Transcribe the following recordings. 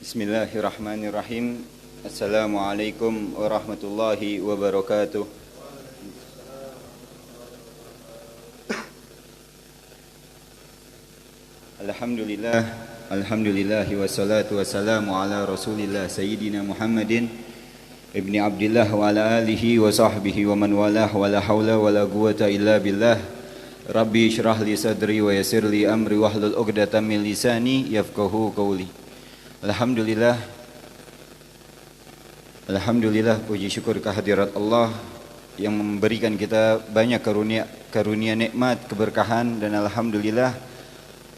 Bismillahirrahmanirrahim. Assalamualaikum warahmatullahi wabarakatuh. Alhamdulillah wassalatu wassalamu ala Rasulillah Sayyidina Muhammadin ibni Abdillah wa ala alihi wa sahbihi wa man walah wa la hawla wa la quwata illa billah. Rabbi syrah li sadri wa yassir li amri wahlul 'uqdatam min lisani yafqahu qawli. Alhamdulillah, puji syukur kehadirat Allah yang memberikan kita banyak karunia nikmat, keberkahan, dan alhamdulillah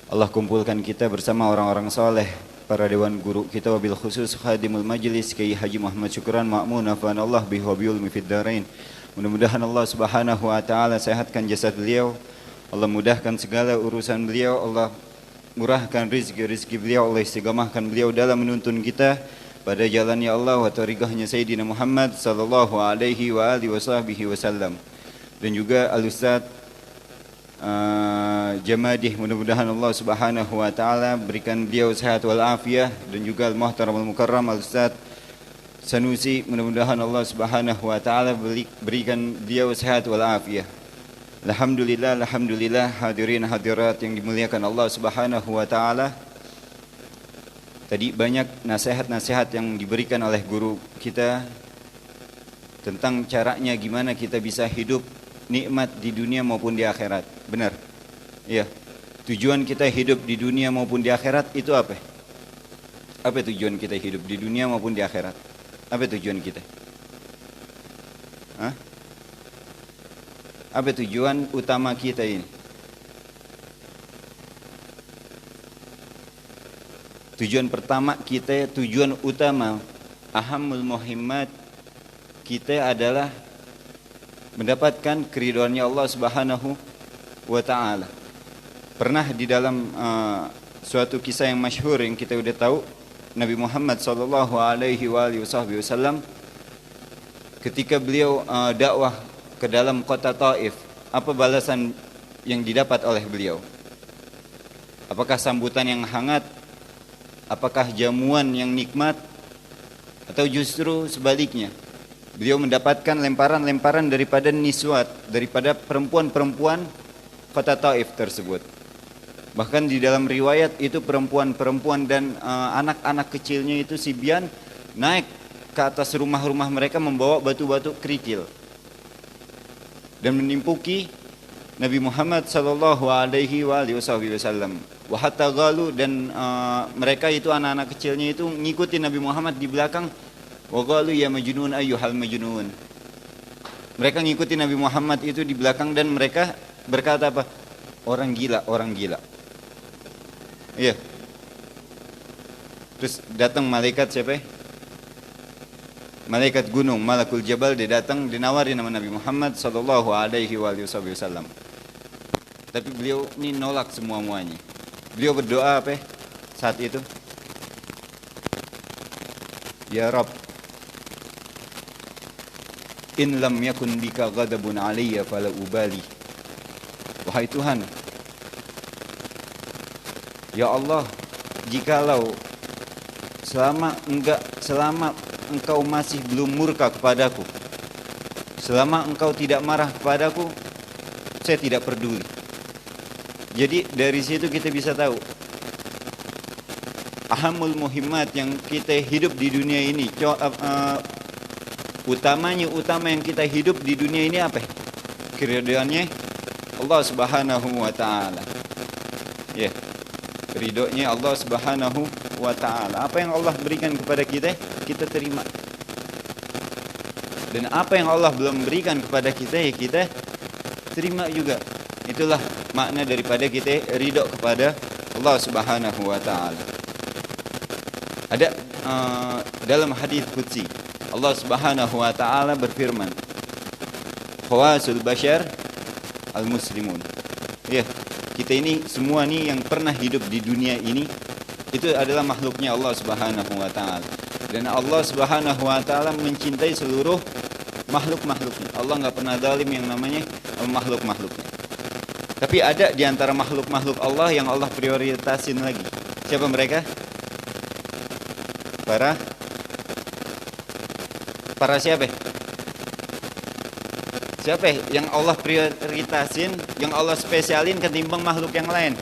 Allah kumpulkan kita bersama orang-orang soleh, para dewan guru kita, wabil khusus khadimul majlis Kiai Haji Muhammad Syukran Ma'mun nafanallah bihi wa bi'ulmi fid dharain. Mudah-mudahan Allah Subhanahu wa taala sehatkan jasad beliau, Allah mudahkan segala urusan beliau, Allah murahkan rizki beliau, Allah istiqamahkan beliau dalam menuntun kita pada jalannya Allah wa tariqahnya Sayyidina Muhammad sallallahu alaihi wa alihi wasallam. Dan juga Al-Ustaz Jamadih, mudah-mudahan Allah Subhanahu wa taala berikan beliau sehat wal afiyah, dan juga Al-Muhtaram Al-Mukarram Al-Ustaz Sanusi, mudah-mudahan Allah Subhanahu wa taala berikan beliau sehat wal afiyah. Alhamdulillah, hadirin hadirat yang dimuliakan Allah Subhanahu wa taala. Tadi banyak nasihat-nasihat yang diberikan oleh guru kita tentang caranya gimana kita bisa hidup nikmat di dunia maupun di akhirat. Benar? Iya. Tujuan kita hidup di dunia maupun di akhirat itu apa? Apa tujuan kita hidup di dunia maupun di akhirat? Apa tujuan kita? Hah? Apa tujuan utama kita ini? Tujuan pertama kita, tujuan utama, ahamul muhimmat kita adalah mendapatkan keridhaannya Allah Subhanahu wa taala. Pernah di dalam suatu kisah yang masyhur yang kita udah tahu, Nabi Muhammad sallallahu alaihi wasallam ketika beliau dakwah ke dalam kota Taif, apa balasan yang didapat oleh beliau? Apakah sambutan yang hangat? Apakah jamuan yang nikmat? Atau justru sebaliknya, beliau mendapatkan lemparan-lemparan daripada niswat, daripada perempuan-perempuan kota Taif tersebut. Bahkan di dalam riwayat itu perempuan-perempuan dan anak-anak kecilnya itu sibyan naik ke atas rumah-rumah mereka membawa batu-batu kerikil dan menimpuki Nabi Muhammad sallallahu alaihi wasallam. Wa hatta galu, dan mereka itu anak-anak kecilnya itu ngikutin Nabi Muhammad di belakang. Wa galu ya majnun ayyuhal majnun. Mereka ngikutin Nabi Muhammad itu di belakang dan mereka berkata apa? Orang gila, orang gila. Iya. Terus datang malaikat siapa? Malaikat gunung, Malakul Jabal, dia datang dinawari nama Nabi Muhammad sallallahu alaihi wasallam. Tapi beliau ini nolak semua-muanya. Beliau berdoa apa saat itu? Ya Rabb, in lam yakun bika ghadabun alayya fala ubali. Wahai Tuhan, ya Allah, jikalau selama Engkau masih belum murka kepadaku, selama Engkau tidak marah kepadaku, saya tidak peduli. Jadi dari situ kita bisa tahu ahamul muhimmat yang kita hidup di dunia ini. Utama yang kita hidup di dunia ini apa? Keridhaannya Allah Subhanahu wa taala. Ya. Ridhonya Allah Subhanahu wa taala. Apa yang Allah berikan kepada kita, kita terima. Dan apa yang Allah belum berikan kepada kita, ya kita terima juga. Itulah makna daripada kita ridho kepada Allah Subhanahu wa taala. Ada dalam hadis qudsi, Allah Subhanahu wa taala berfirman, "Khawasul bashar al-muslimun." Ya, kita ini semua nih yang pernah hidup di dunia ini itu adalah makhluknya Allah Subhanahu wa taala. Dan Allah Subhanahu wa taala mencintai seluruh makhluk-makhluknya. Allah enggak pernah zalim yang namanya makhluk-makhluknya. Tapi ada di antara makhluk-makhluk Allah yang Allah prioritasin lagi. Siapa mereka? para siapa? Siapa yang Allah prioritasin, yang Allah spesialin ketimbang makhluk yang lain?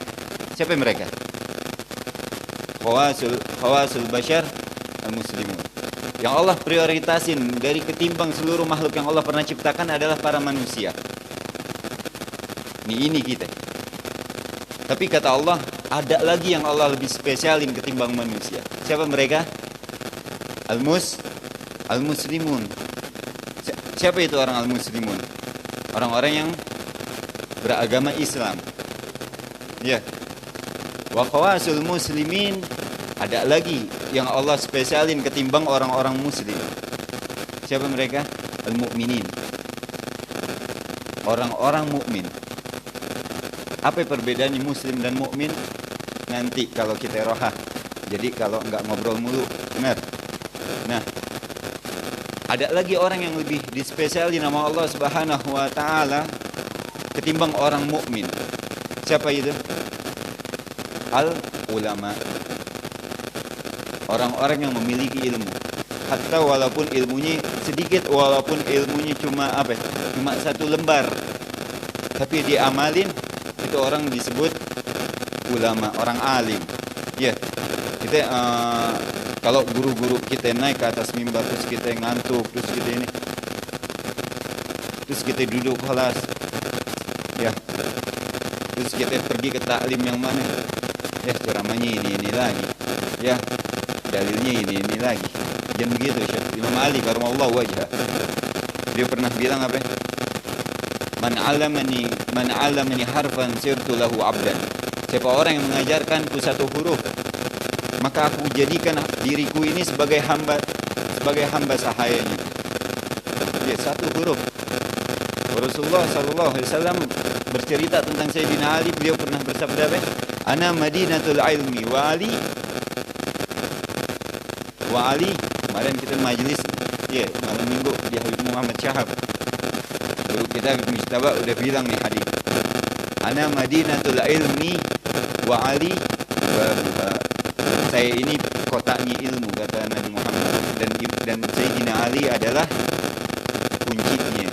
Siapa mereka? Khawasul bashar al-muslimun. Yang Allah prioritasin dari ketimbang seluruh makhluk yang Allah pernah ciptakan adalah para manusia. Ini kita. Tapi kata Allah, ada lagi yang Allah lebih spesialin ketimbang manusia. Siapa mereka? Al-muslimun. Siapa itu orang al-muslimun? Orang-orang yang beragama Islam. Ya. Wa khawasul muslimin, ada lagi yang Allah spesialin ketimbang orang-orang muslim. Siapa mereka? Al-mu'minin. Orang-orang mukmin. Apa perbedaannya muslim dan mukmin? Nanti kalau kita rohah. Jadi kalau enggak ngobrol mulu, benar. Nah, ada lagi orang yang lebih dispesialin nama Allah Subhanahu wa taala ketimbang orang mukmin. Siapa itu? Al-ulama. Orang-orang yang memiliki ilmu. Hatta walaupun ilmunya sedikit, walaupun ilmunya cuma Cuma 1 lembar. Tapi diamalin, itu orang disebut ulama, orang alim. Ya. Kita kalau guru-guru kita naik ke atas mimbar, terus kita ngantuk, terus kita duduk kelas, ya, terus kita pergi ke taklim yang mana, ya, ceramahnya ini lagi, ya, dalilnya ini lagi, jangan begitu. Imam Ali karamallahu wajhah, dia pernah bilang apa? Man 'allamani harfan sirtu lahu 'abdan. Siapa orang yang mengajarkanku 1 huruf, maka aku jadikan diriku ini sebagai hamba sahayanya. Ya, 1 huruf. Rasulullah SAW bercerita tentang Sayyidina Ali. Beliau pernah bersabda, Ana madinatul ilmi wa Ali. Kemarin kita majlis, ya, malam minggu di Habib Muhammad Syahab. Guru kita Mustaba udah bilang nih hadis. Ana madinatul ilmi wa Ali babuha. Saya ini kotanya ilmu, kata Nabi Muhammad, dan Sayyidina Ali adalah kuncinya.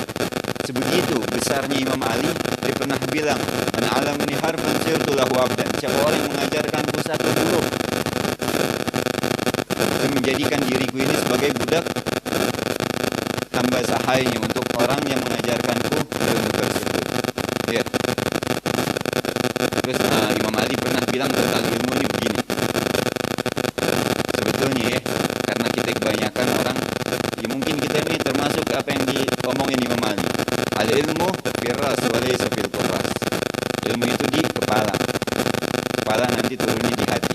Sebegitu besarnya Imam Ali, dia pernah bilang, "Man 'allamani harfan sirtu lahu 'abdan." Siapa orang yang mengajarkanku 1 huruf, aku menjadikan diriku ini sebagai budak, hamba sahayanya untuk orang yang mengajarkanku ilmu tersebut. Ya. Terus Imam Ali pernah bilang tentang ilmu ini begini. Sebetulnya ya, karena kita kebanyakan orang, ya mungkin kita ini termasuk apa yang diomongin Imam Ali. Al-ilmu firras walaysa fil qurras. Ilmu itu di kepala. Kepala nanti turunnya di hati.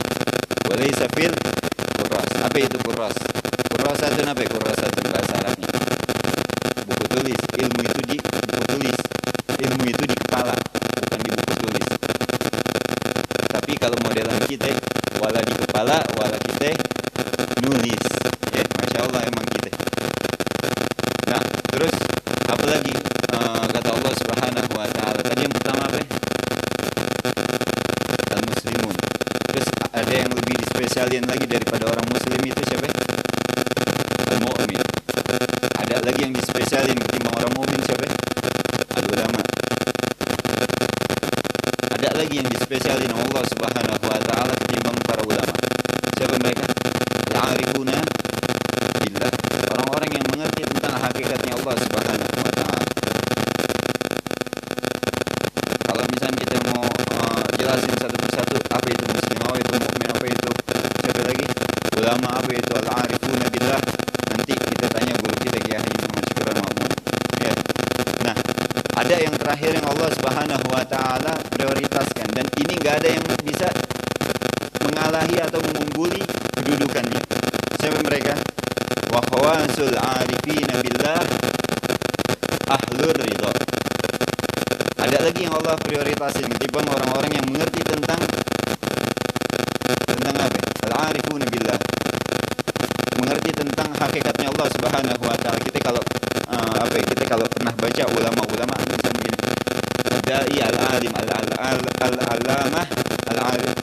Walaysa fil qurras. Apa itu qurras? Qurrasatun apa? Qurrasatun bahasa Arabnya. Buku tulis. Ilmu itu di buku tulis. Ilmu itu di kepala, bukan di buku tulis. Tapi kalau modelan kita, wala di kepala, wala kita nulis. Ya, Masya Allah emang kita. Nah, terus apa lagi? Kata Allah Subhanahu wa taala. Tadi yang pertama apa? Al-muslimun. Terus ada yang lebih dispesialin lagi daripada orang muslim itu siapa? Al-mu'min. Ada lagi yang dispesialin ketimbang orang mu'min siapa? Al-ulama. Ada lagi yang dispesialin Allah Subhanahu wa taala ketimbang para ulama. Siapa mereka? Ya'rifuna billah. Orang-orang yang mengerti tentang hakikatnya Allah Subhanahu wa taala. Kalau misalnya kita mau jelasin satu persatu, apa itu muslim, apa itu mukmin, apa itu siapa lagi? Ulama, apa itu al-arifuna billah. Nanti kita tanya guru kita Kiai Haji Muhammad Syukuran Ma'mun. Ya. Nah, ada yang terakhir yang Allah Subhanahu wa taala prioritaskan, dan ini enggak ada yang bisa mengalahi atau mengungguli kedudukannya. Siapa mereka? Wa khawasul arifina billah ahlur ridha. Ada lagi yang Allah prioritasin ketimbang orang-orang yang mengerti tentang apa? Al-arifuna billah. Mengerti tentang hakikatnya Allah Subhanahu wa taala. Kita kalau kita kalau pernah baca ulama-ulama misalnya begini. Dai al-alim al-allamah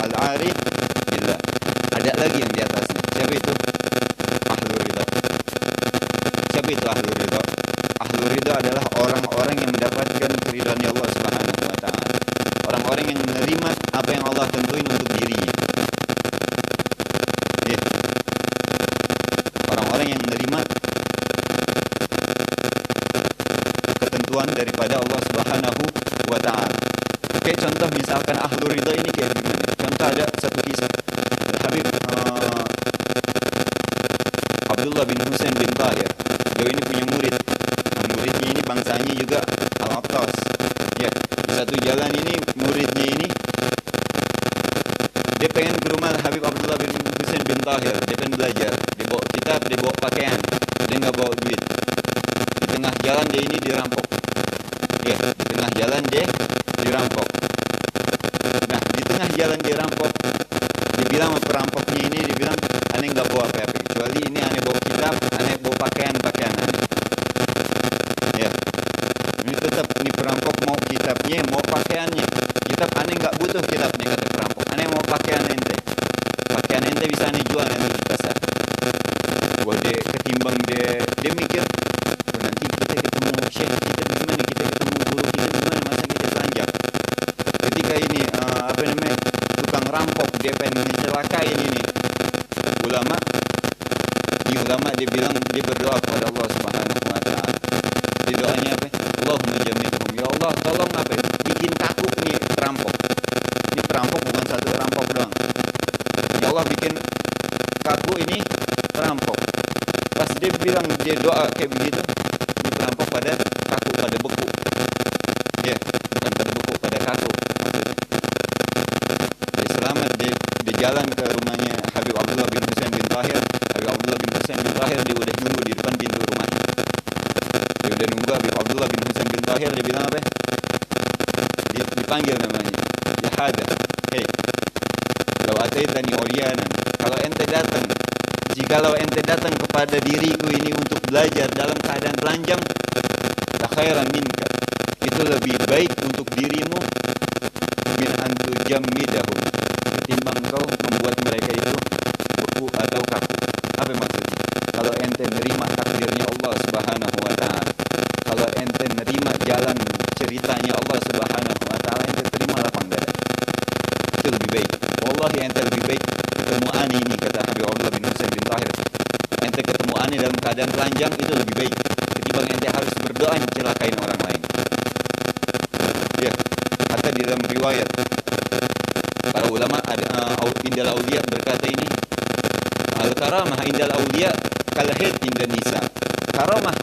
al-arif billah. Ada lagi yang di atasnya. Siapa itu? ahlul ridha? Ahlul ridha adalah orang-orang yang mendapatkan keridhaan Allah Subhanahu wa taala. Orang-orang yang menerima apa yang Allah tentuin untuk dirinya. Ya. Orang-orang yang menerima ketentuan daripada Allah Subhanahu wa taala. Kayak contoh misalkan ahlul ridha ini kayak gimana? Contoh ada satu kisah. Habib Abdullah bin Husain bin Tahir. Beliau ini punya murid. Nah, muridnya ini bangsanya juga Al-Attas. Ya, di satu jalan ini muridnya ini dia pengen ke rumah Habib Abdullah bin Husain bin Tahir. Dia pengen belajar. Dia bawa kitab, dia bawa pakaian. Dia nggak bawa duit. Di tengah jalan dia ini dirampok. Ya, di tengah jalan dia dirampok. Nah, di tengah jalan dirampok, dia bilang sama perampoknya ini, dia bilang, aneh nggak bawa apa-apa, kecuali ini aneh bawa kitab, aneh bawa pakaian aneh. Ya, ini tetap ini perampok mau kitabnya, mau pakaiannya. Kitab aneh nggak butuh kitabnya, kata perampok. Aneh mau pakaian ente. Pakaian ente bisa aneh jual nanti di pasar. Wah, dia ketimbang dia mikir, nanti kita ketemu syekh kita gimana, kita ketemu guru kita gimana, masa kita telanjang. Ketika ini tukang rampok dia pengen mencelakain ini ulama, dia bilang, dia berdoa kepada Allah Subhanahu wa taala. Di doanya apa? Allahumma jamilhum, ya Allah tolong apa? Bikin kaku nih perampok. Ini perampok bukan satu perampok doang. Ya Allah bikin kaku ini perampok. Pas dia bilang, dia doa kayak begitu, ini perampok pada kaku, pada beku. Ya, bukan pada beku, pada kaku. Dia selamat, dia jalan ke rumahnya Habib Abdullah bin Husain bin Tahir. Habib Abdullah bin Husain bin Tahir dia udah nunggu di depan pintu rumahnya. Dia udah nunggu Habib Abdullah bin Husain bin Tahir. Dia bilang apa? Dipanggil namanya. Ya hada, hei, kalau ataitani uryanan, kalau ente datang, jikalau ente datang kepada diriku ini untuk belajar dalam keadaan telanjang, la khairan minka, itu lebih baik untuk dirimu min antu jammidahum, ketimbang kau membuat mereka itu beku atau kaku. Apa maksudnya? Kalau ente nerima takdirnya Allah Subhanahu wa taala, kalau ente nerima jalan ceritanya Allah Subhanahu wa taala, ente terima lapang dada. Itu lebih baik. Wallahi ente lebih baik ketemu ani ini, kata Habib Abdullah bin Husain bin Tahir. Ente ketemu ani dalam keadaan telanjang itu lebih baik ketimbang ente harus berdoa mencelakain orang lain. Ya, kata di dalam riwayat para ulama ada indal auliya berkata ini, al karamah indal auliya kal haid indan nisa. Karamah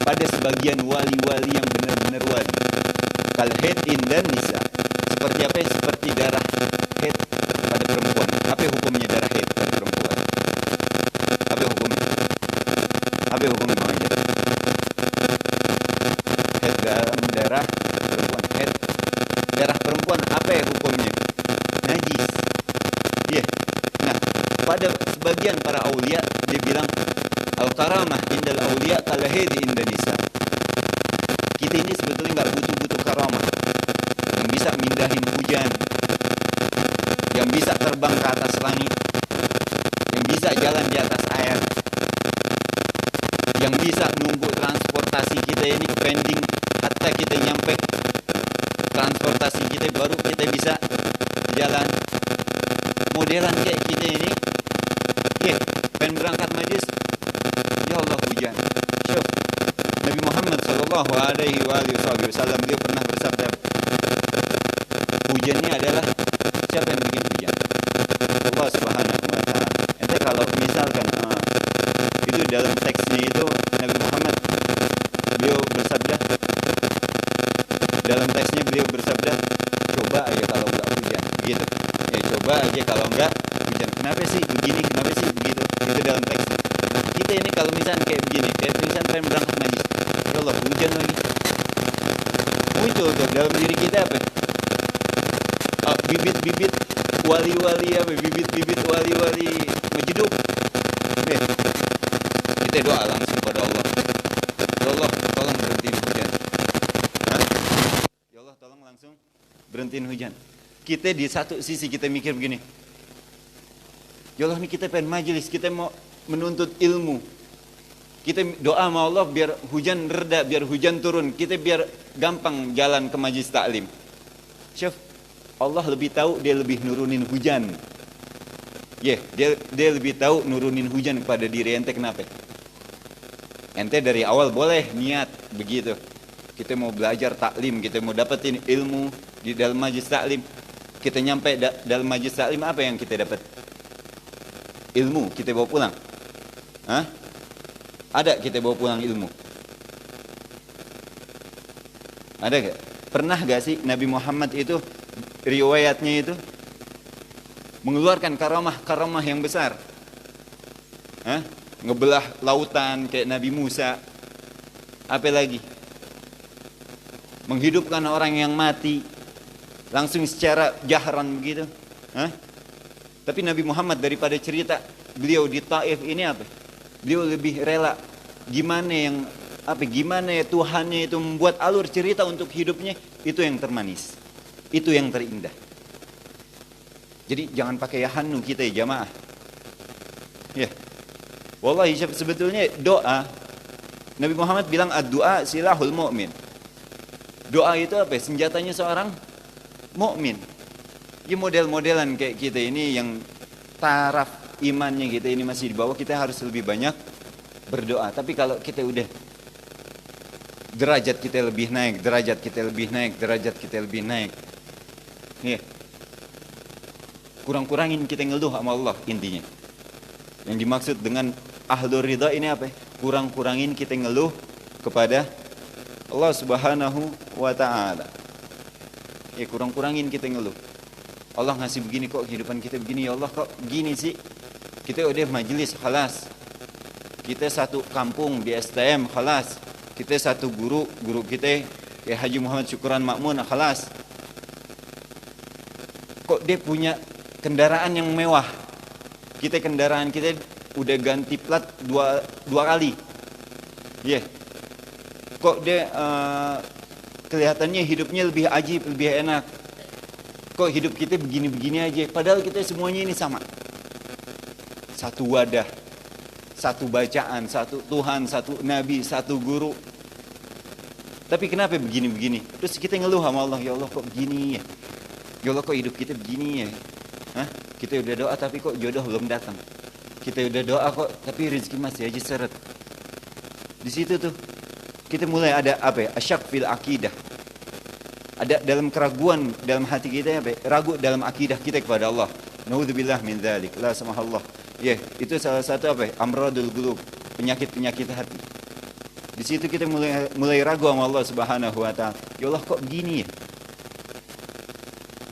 pada sebagian wali-wali yang benar-benar wali, kal haid indan nisa, seperti apa? Seperti darah haid pada perempuan. Apa hukumnya darah haid pada perempuan? Apa hukumnya? Apa hukumnya aja? Haid dalam darah perempuan. Haid darah perempuan apa ya hukumnya? Najis. Iya. Nah, pada sebagian para aulia dia bilang al-karamah indal aulia kal haid indan nisa. Kita ini sebetulnya nggak butuh karamah yang bisa mindahin hujan, yang bisa terbang ke atas langit, yang bisa jalan di atas air, yang bisa nunggu transportasi kita ini ke pending hatta kita nyampe transportasi kita baru kita bisa jalan. Modelan kayak kita ini, pengen berangkat majlis, ya Allah hujan. Syuf, Nabi Muhammad sallallahu alaihi wasallam dia pernah bersabda, hujannya adalah siapa yang bikin hujan? Allah Subhanahu wa taala. Ente kalau misalkan itu dalam teksnya itu Nabi Muhammad beliau bersabda, dalam teksnya beliau bersabda, coba aja kalau enggak hujan, gitu. Ya coba aja kalau enggak hujan. Kenapa sih begini? Kenapa sih begitu? Itu dalam teksnya. Nah, kita ini kalau misalkan kayak begini, kayak misalkan pengen berangkat majlis, ya Allah hujan lagi. Muncul tuh dalam diri kita apa? Bibit-bibit wali-wali apa? Bibit-bibit wali-wali majdub. Kita doa langsung pada Allah. Ya Allah, tolong berhentiin hujan. Ya Allah, tolong langsung berhentiin hujan. Kita di satu sisi kita mikir begini, ya Allah, ini kita pengen majelis, kita mau menuntut ilmu. Kita doa sama Allah biar hujan reda, biar hujan turun. Kita biar gampang jalan ke majlis taklim. Syuf, Allah lebih tahu, dia lebih nurunin hujan. Dia lebih tahu nurunin hujan kepada diri ente. Kenapa? Ente dari awal boleh niat begitu. Kita mau belajar taklim, kita mau dapetin ilmu di dalam majlis taklim. Kita nyampe dalam majlis taklim, apa yang kita dapat? Ilmu, kita bawa pulang. Hah? Ada kita bawa pulang ilmu? Ada gak? Pernah gak sih Nabi Muhammad itu riwayatnya itu mengeluarkan karamah yang besar? Hah? Ngebelah lautan kayak Nabi Musa. Apa lagi? Menghidupkan orang yang mati langsung secara jahran begitu. Hah? Tapi Nabi Muhammad daripada cerita beliau di Taif ini apa? Beliau lebih rela gimana ya Tuhannya itu membuat alur cerita untuk hidupnya, itu yang termanis, itu yang terindah. Jadi jangan pakai yahanu kita ya jamaah. Ya, wallahi sebetulnya doa, Nabi Muhammad bilang ad-du'a silahul mu'min. Doa itu apa? Senjatanya seorang mukmin. Ya model-modelan kayak kita ini yang taraf imannya kita ini masih di bawah, kita harus lebih banyak berdoa. Tapi kalau kita udah derajat kita lebih naik, derajat kita lebih naik. Ya. Kurang-kurangin kita ngeluh sama Allah intinya. Yang dimaksud dengan ahlur ridha ini apa? Kurang-kurangin kita ngeluh kepada Allah Subhanahu wa taala. Ya kurang-kurangin kita ngeluh. Allah ngasih begini kok kehidupan kita begini, ya Allah kok gini sih. Kita udah majelis khalas. Kita satu kampung di STM khalas. Kita satu guru kita ya Haji Muhammad Syukran Makmun khalas. Kok dia punya kendaraan yang mewah? Kendaraan kita udah ganti plat dua kali. Ya. Yeah. Kok dia kelihatannya hidupnya lebih ajib, lebih enak. Kok hidup kita begini-begini aja? Padahal kita semuanya ini sama. Satu wadah, satu bacaan, satu Tuhan, satu Nabi, satu guru. Tapi kenapa begini-begini? Terus kita ngeluh sama Allah, ya Allah kok begini ya? Ya Allah kok hidup kita begini ya? Hah? Kita udah doa tapi kok jodoh belum datang. Kita udah doa kok tapi rezeki masih aja seret. Di situ tuh kita mulai ada apa ya? Asyak fil akidah. Ada dalam keraguan dalam hati kita apa? Ragu dalam akidah kita kepada Allah. Naudzubillah min dzalik. La samahallah. Ya, itu salah satu apa? Amradul qulub, penyakit-penyakit hati. Di situ kita mulai ragu sama Allah Subhanahu wa taala. Ya Allah kok begini ya?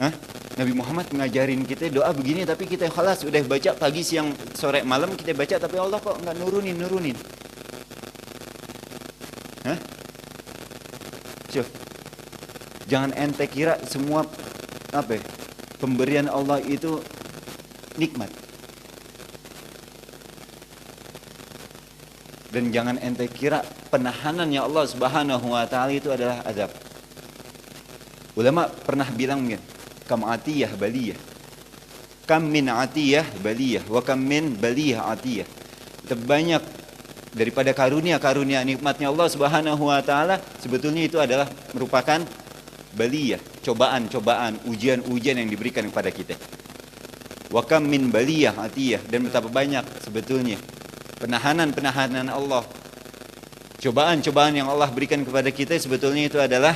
Hah? Nabi Muhammad ngajarin kita doa begini tapi kita khalas udah baca pagi, siang, sore, malam kita baca tapi Allah kok enggak nurunin. Hah? Syuf. Jangan ente kira semua apa ya? Pemberian Allah itu nikmat. Dan jangan ente kira penahanannya Allah Subhanahu wa taala itu adalah azab. Ulama pernah bilang mungkin, kam atiyah baliyah. Kam min atiyah baliyah wa kam min baliyah atiyah. Terbanyak daripada karunia-karunia nikmatnya Allah Subhanahu wa taala sebetulnya itu adalah merupakan baliyah, cobaan-cobaan, ujian-ujian yang diberikan kepada kita. Wa kam min baliyah atiyah, dan betapa banyak sebetulnya penahanan Allah, cobaan-cobaan yang Allah berikan kepada kita sebetulnya itu adalah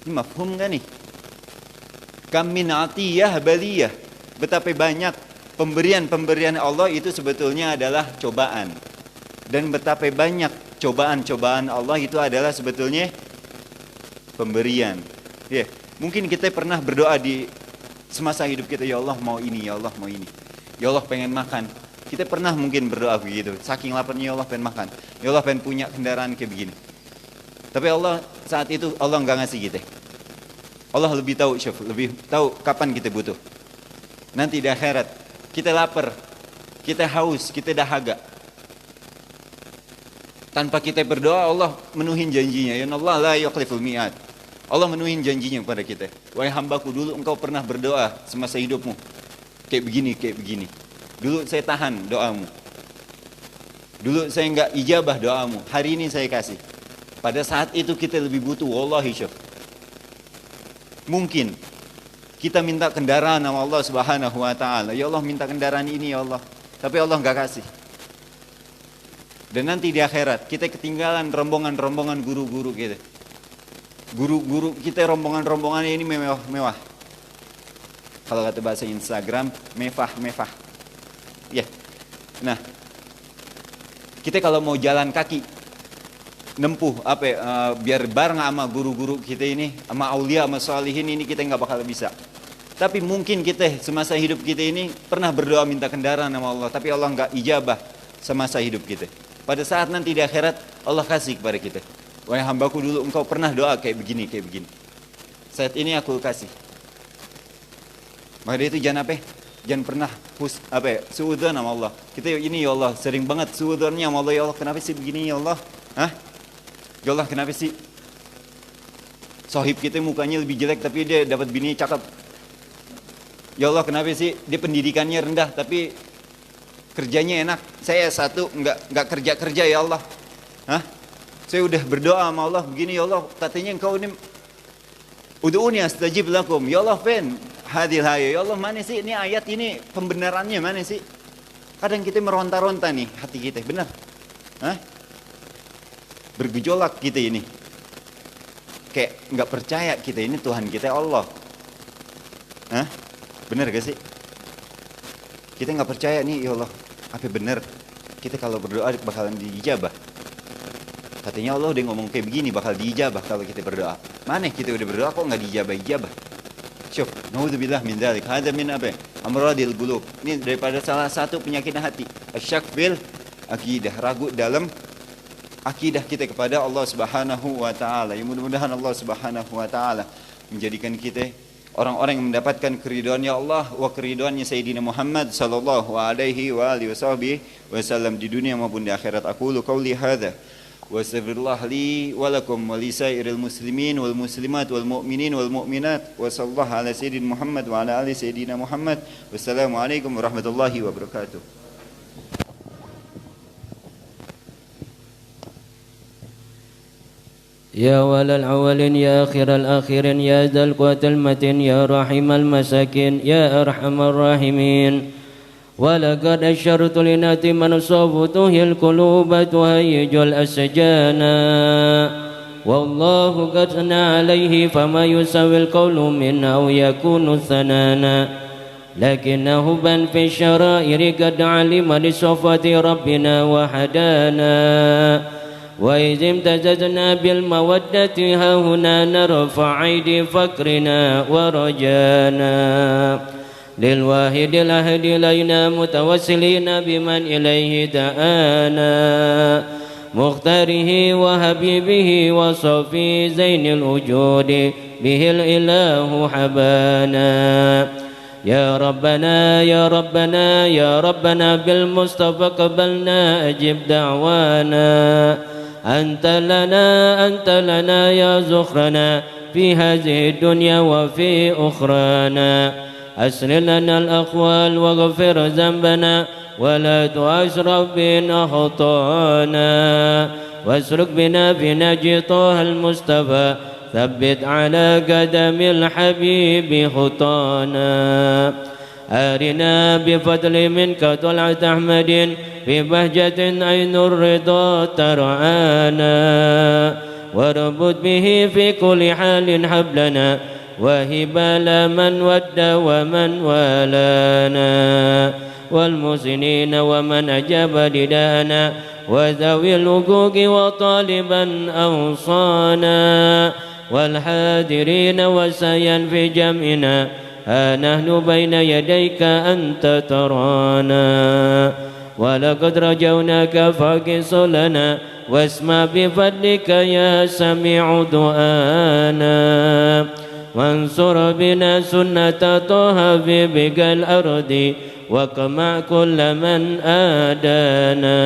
ini mafhum kan nih? Kam min atiyah baliyah, betapa banyak pemberian Allah itu sebetulnya adalah cobaan, dan betapa banyak cobaan-cobaan Allah itu adalah sebetulnya pemberian. Ya, mungkin kita pernah berdoa di semasa hidup kita, ya Allah mau ini, ya Allah mau ini, ya Allah pengen makan. Kita pernah mungkin berdoa begitu, saking laparnya ya Allah pengen makan, ya Allah pengen punya kendaraan kayak begini. Tapi Allah saat itu Allah nggak ngasih kita. Allah lebih tahu, lebih tahu kapan kita butuh. Nanti di akhirat kita lapar, kita haus, kita dahaga. Tanpa kita berdoa Allah menuhin janjinya. Ya Allah la yukhliful mi'ad. Allah menuhin janjinya kepada kita. Wahai hambaku, dulu engkau pernah berdoa semasa hidupmu kayak begini. Dulu saya tahan doamu. Dulu saya enggak ijabah doamu. Hari ini saya kasih. Pada saat itu kita lebih butuh. Wallahi syuf. Mungkin kita minta kendaraan sama Allah Subhanahu wa taala. Ya Allah, minta kendaraan ini ya Allah. Tapi Allah enggak kasih. Dan nanti di akhirat kita ketinggalan rombongan-rombongan guru-guru kita. Guru-guru kita rombongan-rombongan ini mewah-mewah. Kalau kata bahasa Instagram, mewah-mewah. Ya. Nah, kita kalau mau jalan kaki nempuh biar bareng sama guru-guru kita ini, sama aulia, sama salihin ini kita nggak bakal bisa. Tapi mungkin kita semasa hidup kita ini pernah berdoa minta kendaraan sama Allah, tapi Allah nggak ijabah semasa hidup kita. Pada saat nanti di akhirat Allah kasih kepada kita. Wahai hambaku, dulu engkau pernah doa kayak begini, kayak begini. Saat ini aku kasih. Maka itu jangan jangan pernah suudzon sama Allah. Kita ini ya Allah sering banget suudzonnya sama Allah. Ya Allah, kenapa sih begini ya Allah? Hah? Ya Allah, kenapa sih sohib kita mukanya lebih jelek tapi dia dapat bini cakep? Ya Allah, kenapa sih dia pendidikannya rendah tapi kerjanya enak? Saya satu enggak kerja ya Allah. Hah? Saya udah berdoa sama Allah begini ya Allah, katanya engkau ini ud'uni astajib lakum. Ya Allah, hadil haya. Ya Allah, mana sih ini ayat ini pembenarannya mana sih? Kadang kita meronta-ronta nih hati kita, benar? Hah? Bergejolak kita ini. Kayak nggak percaya kita ini Tuhan kita Allah. Hah? Benar gak sih? Kita nggak percaya nih, ya Allah, apa benar kita kalau berdoa bakalan diijabah? Katanya Allah udah ngomong kayak begini bakal diijabah kalau kita berdoa. Mana kita udah berdoa kok nggak diijabah-ijabah? Syuf, naudzubillah min dzalik. Hada min amradil qulub. Ini daripada salah satu penyakit hati. Asyak bil akidah, ragu dalam akidah kita kepada Allah Subhanahu wa taala. Ya mudah-mudahan Allah Subhanahu wa taala menjadikan kita orang-orang yang mendapatkan keridhaannya Allah wa keridhaannya Sayyidina Muhammad sallallahu alaihi wa alihi wasallam di dunia maupun di akhirat. Aqulu qauli hadza wa astaghfirullah li wa lakum wa li sairil muslimin wal muslimat wal mu'minin wal mu'minat wa sallallahu ala sayyidina Muhammad wa ala ali sayyidina Muhammad. Wassalamu alaikum warahmatullahi wabarakatuh. يا أول الأولين يا آخر الآخرين يا ذا القوة المتين يا رحيم المساكين يا أرحم الراحمين ولقد أشرت لناتي من صوبته القلوب تهيج الأسجانا والله قد ثنى عليه فما يسوي القول منه أو يكون ثنانا لكنه بن في الشرائر قد علم لصفة ربنا وحدانا وإذ امتزجنا بالمودة ها هنا نرفع أيدي فقرنا ورجانا للواحد الأحد إلينا متوسلين بمن إليه دعانا مختاره وحبيبه وصفي زين الوجود به الإله حبانا يا ربنا يا ربنا يا ربنا بالمصطفى قبلنا أجب دعوانا أنت لنا يا زخرنا في هذه الدنيا وفي أخرانا أسر لنا الأقوال واغفر ذنبنا ولا تؤشرف بنا خطانا واسلك بنا في نجي طه المصطفى ثبت على قدم الحبيب خطانا أرنا بفضل منك طلعة أحمد في بهجة عين الرضا ترعانا واربط به في كل حال حبلنا وهبال من ود ومن والانا والمسنين ومن أجاب نداءنا وذوي الحقوق وطالبا أوصانا والحاضرين وسيا في جمعنا ها نحن بين يديك أنت ترانا ولقد رجوناك فاقص لنا واسمع بفضلك يا سميع دعانا وانصر بنا سنة طه في بقى الأرض وقمع كل من آدانا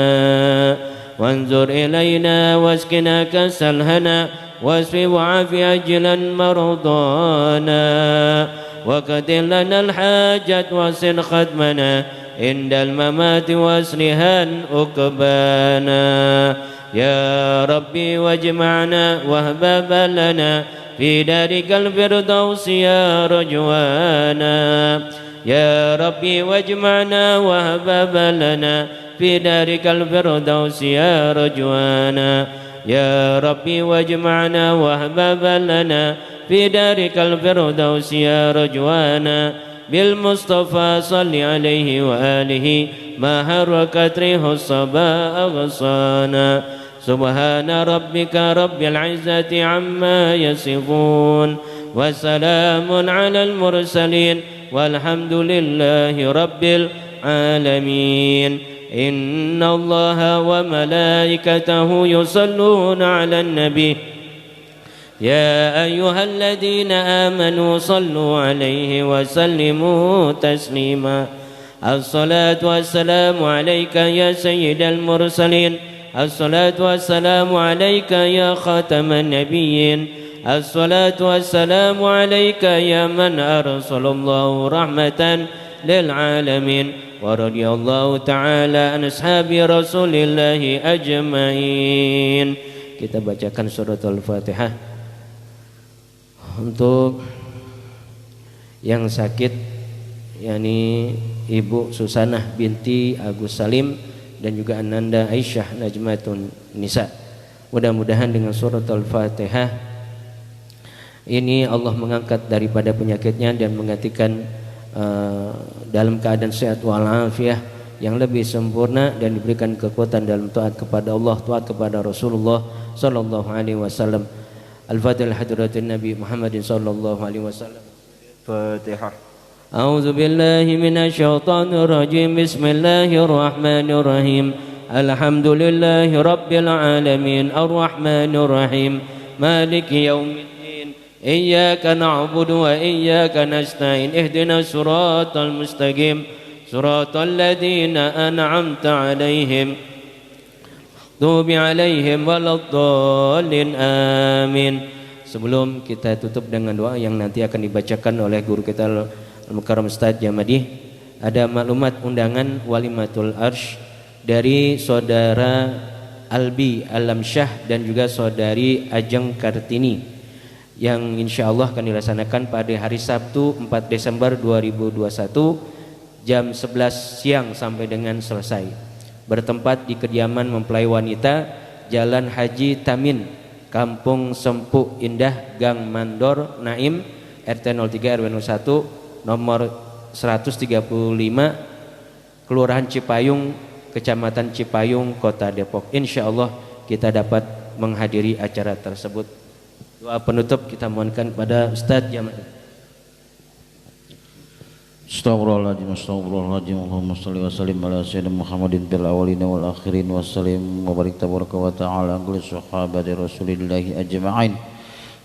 وانظر إلينا واسقنا كأس الهنا واشف وعاف أجلا مرضانا وقد لنا الحاجة وسن خدمنا عند الممات وأصلحا عقبانا يا ربي واجمعنا واهبب لنا في دارك الفردوس يا رجوانا يا ربي واجمعنا واهبب لنا في دارك الفردوس يا رجوانا يا ربي واجمعنا واهبب لنا في دارك الفردوس يا رجوانا بالمصطفى صل عليه وآله ما حركت ريح الصبا أغصانا سبحان ربك رب العزة عما يصفون وسلام على المرسلين والحمد لله رب العالمين إن الله وملائكته يصلون على النبي يا أيها الذين آمنوا صلوا عليه وسلموا تسليما الصلاة والسلام عليك يا سيد المرسلين الصلاة والسلام عليك يا خاتم النبيين الصلاة والسلام عليك يا من أرسل الله رحمة للعالمين ورضي الله تعالى عن أصحاب رسول الله أجمعين. Kita bacakan surat Al-Fatihah untuk yang sakit, yakni Ibu Susanah binti Agus Salim dan juga Ananda Aisyah Najmatun Nisa. Mudah-mudahan dengan surat Al-Fatihah ini Allah mengangkat daripada penyakitnya dan menggantikan dalam keadaan sehat walafiat yang lebih sempurna dan diberikan kekuatan dalam taat kepada Allah, taat kepada Rasulullah sallallahu alaihi wasallam. Al-Fatihah hadratin Nabi Muhammadin sallallahu alaihi wasallam. Fatihah. A'udzu billahi minasyaitonir rajim. Bismillahir rahmanir rahim. Alhamdulillahi rabbil alamin. Arrahmanir rahim. Maliki yaumiddin. Iyyaka na'budu wa iyyaka nasta'in. Ihdinas siratal mustaqim. Siratal ladzina an'amta 'alaihim Tubi alaihim waladdallin amin. Sebelum kita tutup dengan doa yang nanti akan dibacakan oleh guru kita Al-Mukarram Ustaz Jamadi, ada maklumat undangan Walimatul Arsh dari saudara Albi Alamsyah dan juga saudari Ajeng Kartini yang insyaallah akan dilaksanakan pada hari Sabtu 4 Desember 2021 jam 11 siang sampai dengan selesai. Bertempat di kediaman mempelai wanita Jalan Haji Tamin, Kampung Sempuk Indah, Gang Mandor Naim, RT 03 RW 01 nomor 135, Kelurahan Cipayung, Kecamatan Cipayung, Kota Depok. Insyaallah kita dapat menghadiri acara tersebut. Doa penutup kita mohonkan kepada Ustaz Jamal. Astagfirullahaladzim, astagfirullahaladzim. Allahumma salli wa sallim ala sayyidina Muhammadin bil awalina wal akhirin wa sallim wa barik tabaraka wa ta'ala kulli sahabati rasulillahi ajma'in.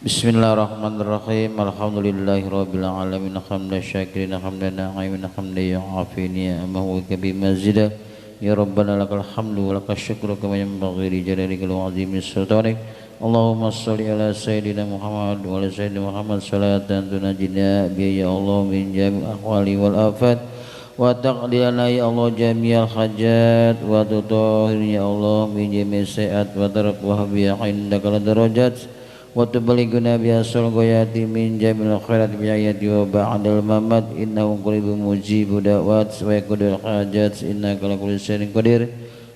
Bismillahirrahmanirrahim. Alhamdulillahi rabbil alamin. Hamdan syakirin, hamdan na'imin, hamdan ya'afini amahu kabi mazida. Ya Rabbana lakal hamdu wa lakal syukru kama yanbaghi li jalalika wa 'azimi sultanik. Allahumma salli ala sayyidina Muhammad wa ala sayyidina Muhammad salatan tunajina bi ya Allah min jami' ahwali wal afat wa taqdilana ya Allah jami'al hajat wa tutahhir ya Allah min jami' sayiat wa tarq wa biya indaka darajat wa tuballighuna bi asal ghayati min jami'il khairat bi ayati wa ba'dal mamat innahu qaribun mujibud da'wat wa yaqdir hajat innaka ala kulli shay'in qadir.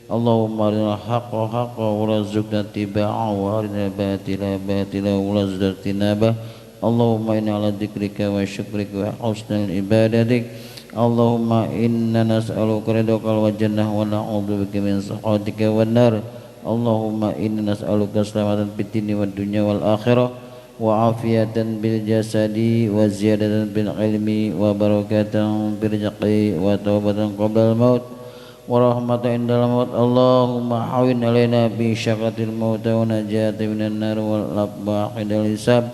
Allahumma arina haqqa haqqa wa razukna tiba'a wa arina batila batila wa razukna tinaba. Allahumma inna ala dzikrika wa syukrika wa husnal ibadatik. Allahumma inna nas'aluka ridhakal wa jannah wa na'udzubika min sakhatika wan nar. Allahumma inna nas'aluka salamatan fid dini wad dunya wal akhirah wa afiyatan bil jasadi wa ziyadatan bil ilmi wa barakatan bil rizqi wa taubatan qabla al maut wa rahmatan indal maut. Allahumma hawin alaina bi syaqatil maut wa najati minan nar wal labahidal hisab.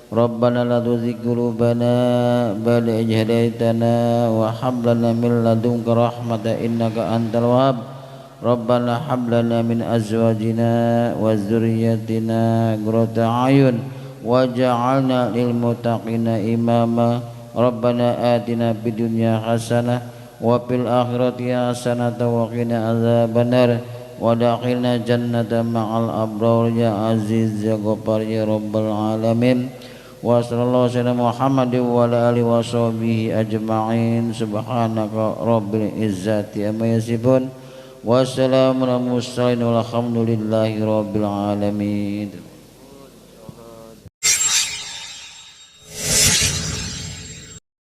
Rabbana la tuzigh qulubana ba'da idh hadaytana wa hab lana min ladunka rahmatan innaka antal wahhab. Rabbana hab lana min azwajina wa dzurriyyatina qurrata a'yun waj'alna lil muttaqina imama. Rabbana atina fid dunya hasanah وفي الآخرة حسنة وقنا عذاب النار ودخلنا جنة مع الأبرار يا عزيز يا غفار يا رب العالمين وصلى الله على محمد وعلى آله وصحبه أجمعين سبحانك رب العزة عما يصفون والسلام على المرسلين والحمد لله رب العالمين.